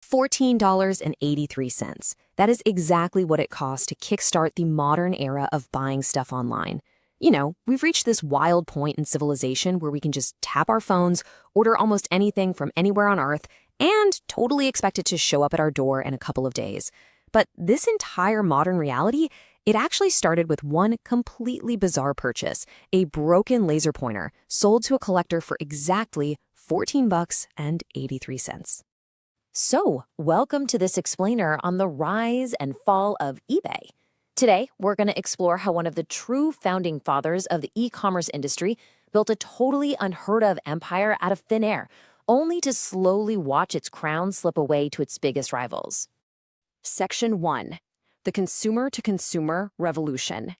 $14.83. That is exactly what it costs to kickstart the modern era of buying stuff online. You know, we've reached this wild point in civilization where we can just tap our phones, order almost anything from anywhere on Earth, and totally expect it to show up at our door in a couple of days. But this entire modern reality, it actually started with one completely bizarre purchase, a broken laser pointer sold to a collector for exactly $14.83. So, welcome to this explainer on the rise and fall of eBay. Today, we're going to explore how one of the true founding fathers of the e-commerce industry built a totally unheard of empire out of thin air, only to slowly watch its crown slip away to its biggest rivals. Section 1. The Consumer-to-Consumer Revolution.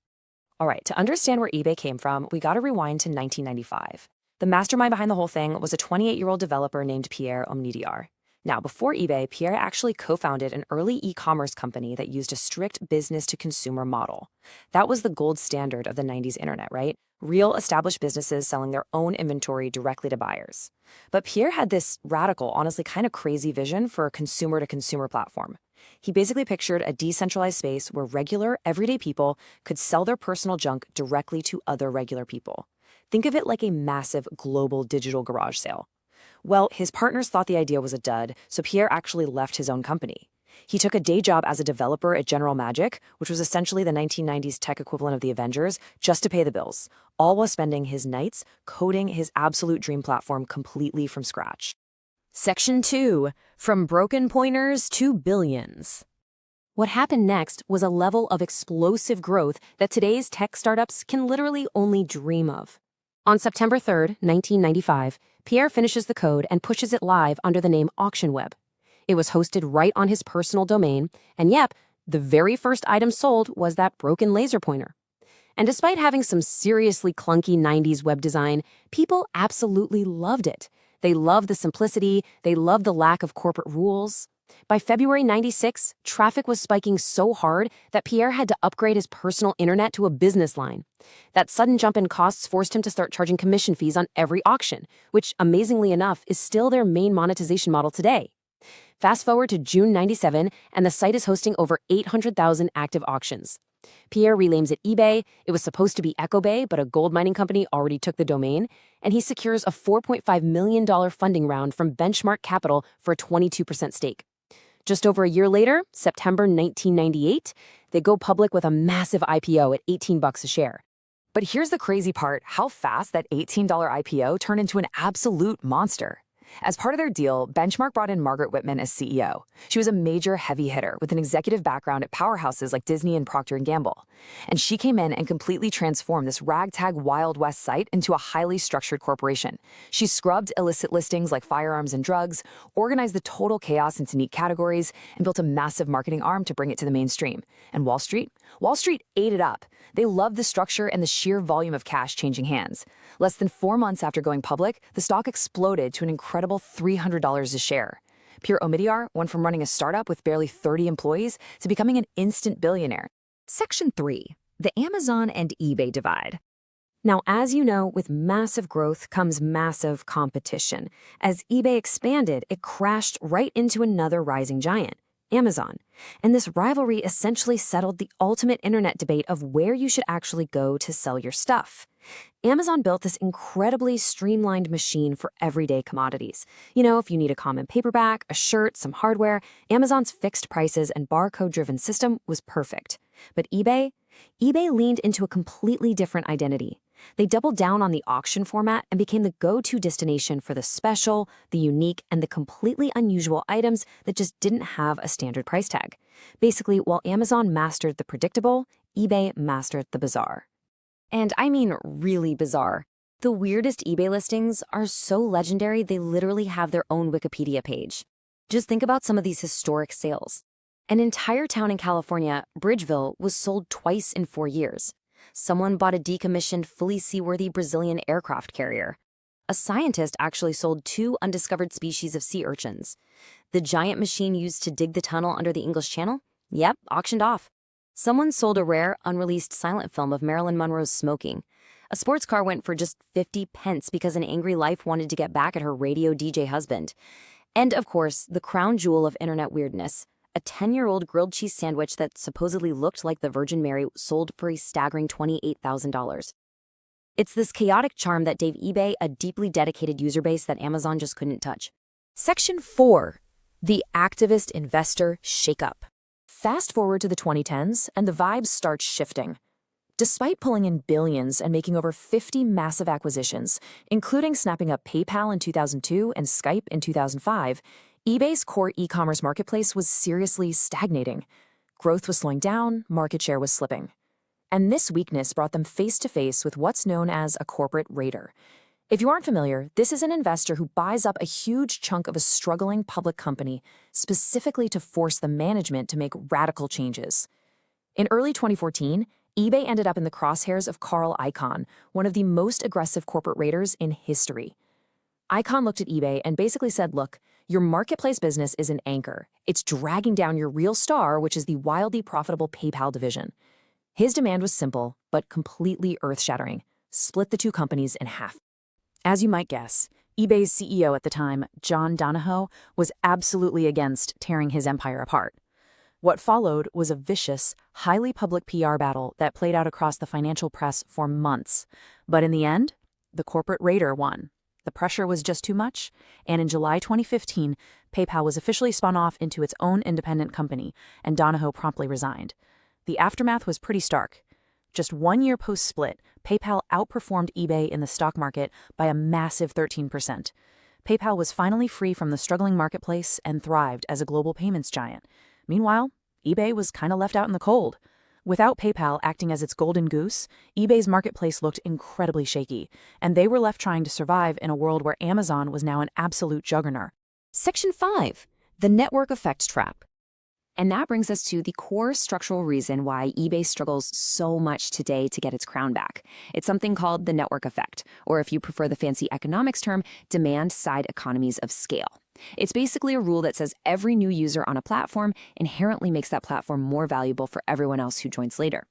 All right, to understand where eBay came from, we got to rewind to 1995. The mastermind behind the whole thing was a 28-year-old developer named Pierre Omidyar. Now, before eBay, Pierre actually co-founded an early e-commerce company that used a strict business-to-consumer model. That was the gold standard of the 90s internet, right? Real established businesses selling their own inventory directly to buyers. But Pierre had this radical, honestly kind of crazy vision for a consumer-to-consumer platform. He basically pictured a decentralized space where regular, everyday people could sell their personal junk directly to other regular people. Think of it like a massive global digital garage sale. Well, his partners thought the idea was a dud, so Pierre actually left his own company. He took a day job as a developer at General Magic, which was essentially the 1990s tech equivalent of the Avengers, just to pay the bills, all while spending his nights coding his absolute dream platform completely from scratch. Section 2. From broken pointers to billions. What happened next was a level of explosive growth that today's tech startups can literally only dream of. On September 3, 1995, Pierre finishes the code and pushes it live under the name AuctionWeb. It was hosted right on his personal domain, and yep, the very first item sold was that broken laser pointer. And despite having some seriously clunky 90s web design, people absolutely loved it. They loved the simplicity, they loved the lack of corporate rules. By February 96, traffic was spiking so hard that Pierre had to upgrade his personal internet to a business line. That sudden jump in costs forced him to start charging commission fees on every auction, which, amazingly enough, is still their main monetization model today. Fast forward to June 97, and the site is hosting over 800,000 active auctions. Pierre renames it eBay. It was supposed to be EchoBay, but a gold mining company already took the domain, and he secures a $4.5 million funding round from Benchmark Capital for a 22% stake. Just over a year later, September 1998, they go public with a massive IPO at $18 a share. But here's the crazy part, how fast that $18 IPO turned into an absolute monster. As part of their deal, Benchmark brought in Margaret Whitman as CEO. She was a major heavy hitter with an executive background at powerhouses like Disney and Procter & Gamble. And she came in and completely transformed this ragtag Wild West site into a highly structured corporation. She scrubbed illicit listings like firearms and drugs, organized the total chaos into neat categories, and built a massive marketing arm to bring it to the mainstream. And Wall Street ate it up. They loved the structure and the sheer volume of cash changing hands. Less than 4 months after going public, the stock exploded to an incredible $300 a share. Pierre Omidyar went from running a startup with barely 30 employees to becoming an instant billionaire. Section 3. The Amazon and eBay divide. Now, as you know, with massive growth comes massive competition. As eBay expanded, it crashed right into another rising giant, Amazon. And this rivalry essentially settled the ultimate internet debate of where you should actually go to sell your stuff. Amazon built this incredibly streamlined machine for everyday commodities. You know, if you need a common paperback, a shirt, some hardware, Amazon's fixed prices and barcode-driven system was perfect. But eBay leaned into a completely different identity. They doubled down on the auction format and became the go-to destination for the special, the unique, and the completely unusual items that just didn't have a standard price tag. Basically, while Amazon mastered the predictable, eBay mastered the bizarre. And I mean really bizarre. The weirdest eBay listings are so legendary they literally have their own Wikipedia page. Just think about some of these historic sales. An entire town in California, Bridgeville, was sold twice in 4 years. Someone bought a decommissioned, fully seaworthy Brazilian aircraft carrier. A scientist actually sold 2 undiscovered species of sea urchins. The giant machine used to dig the tunnel under the English Channel? Yep, auctioned off. Someone sold a rare, unreleased silent film of Marilyn Monroe's smoking. A sports car went for just 50 pence because an angry wife wanted to get back at her radio DJ husband. And of course, the crown jewel of internet weirdness, a 10-year-old grilled cheese sandwich that supposedly looked like the Virgin Mary sold for a staggering $28,000. It's this chaotic charm that gave eBay a deeply dedicated user base that Amazon just couldn't touch. Section 4. The Activist Investor Shakeup. Fast forward to the 2010s, and the vibes start shifting. Despite pulling in billions and making over 50 massive acquisitions, including snapping up PayPal in 2002 and Skype in 2005, eBay's core e-commerce marketplace was seriously stagnating. Growth was slowing down, market share was slipping. And this weakness brought them face-to-face with what's known as a corporate raider. If you aren't familiar, this is an investor who buys up a huge chunk of a struggling public company specifically to force the management to make radical changes. In early 2014, eBay ended up in the crosshairs of Carl Icahn, one of the most aggressive corporate raiders in history. Icahn looked at eBay and basically said, look, your marketplace business is an anchor. It's dragging down your real star, which is the wildly profitable PayPal division. His demand was simple, but completely earth-shattering. Split the two companies in half. As you might guess, eBay's CEO at the time, John Donahoe, was absolutely against tearing his empire apart. What followed was a vicious, highly public PR battle that played out across the financial press for months. But in the end, the corporate raider won. The pressure was just too much, and in July 2015, PayPal was officially spun off into its own independent company, and Donahoe promptly resigned. The aftermath was pretty stark. Just 1 year post-split, PayPal outperformed eBay in the stock market by a massive 13%. PayPal was finally free from the struggling marketplace and thrived as a global payments giant. Meanwhile, eBay was kind of left out in the cold. Without PayPal acting as its golden goose, eBay's marketplace looked incredibly shaky, and they were left trying to survive in a world where Amazon was now an absolute juggernaut. Section 5. The Network Effect Trap. And that brings us to the core structural reason why eBay struggles so much today to get its crown back. It's something called the network effect, or if you prefer the fancy economics term, demand-side economies of scale. It's basically a rule that says every new user on a platform inherently makes that platform more valuable for everyone else who joins later.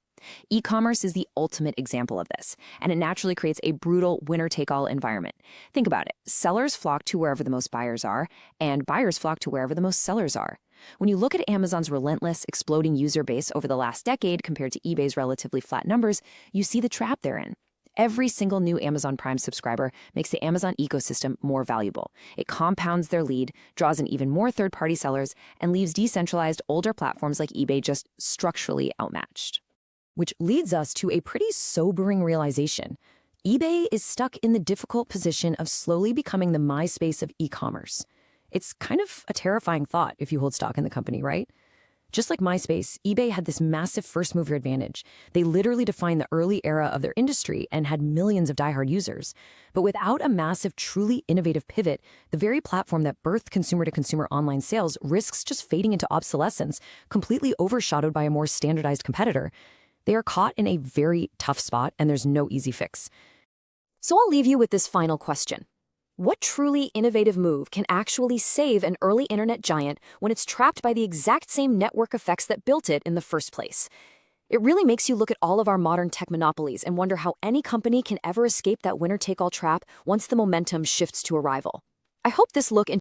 E-commerce is the ultimate example of this, and it naturally creates a brutal winner-take-all environment. Think about it. Sellers flock to wherever the most buyers are, and buyers flock to wherever the most sellers are. When you look at Amazon's relentless, exploding user base over the last decade compared to eBay's relatively flat numbers, you see the trap they're in. Every single new Amazon Prime subscriber makes the Amazon ecosystem more valuable. It compounds their lead, draws in even more third-party sellers, and leaves decentralized, older platforms like eBay just structurally outmatched. Which leads us to a pretty sobering realization. eBay is stuck in the difficult position of slowly becoming the MySpace of e-commerce. It's kind of a terrifying thought if you hold stock in the company, right? Just like MySpace, eBay had this massive first-mover advantage. They literally defined the early era of their industry and had millions of diehard users. But without a massive, truly innovative pivot, the very platform that birthed consumer-to-consumer online sales risks just fading into obsolescence, completely overshadowed by a more standardized competitor. They are caught in a very tough spot, and there's no easy fix. So I'll leave you with this final question. What truly innovative move can actually save an early internet giant when it's trapped by the exact same network effects that built it in the first place? It really makes you look at all of our modern tech monopolies and wonder how any company can ever escape that winner-take-all trap once the momentum shifts to a rival. I hope this look into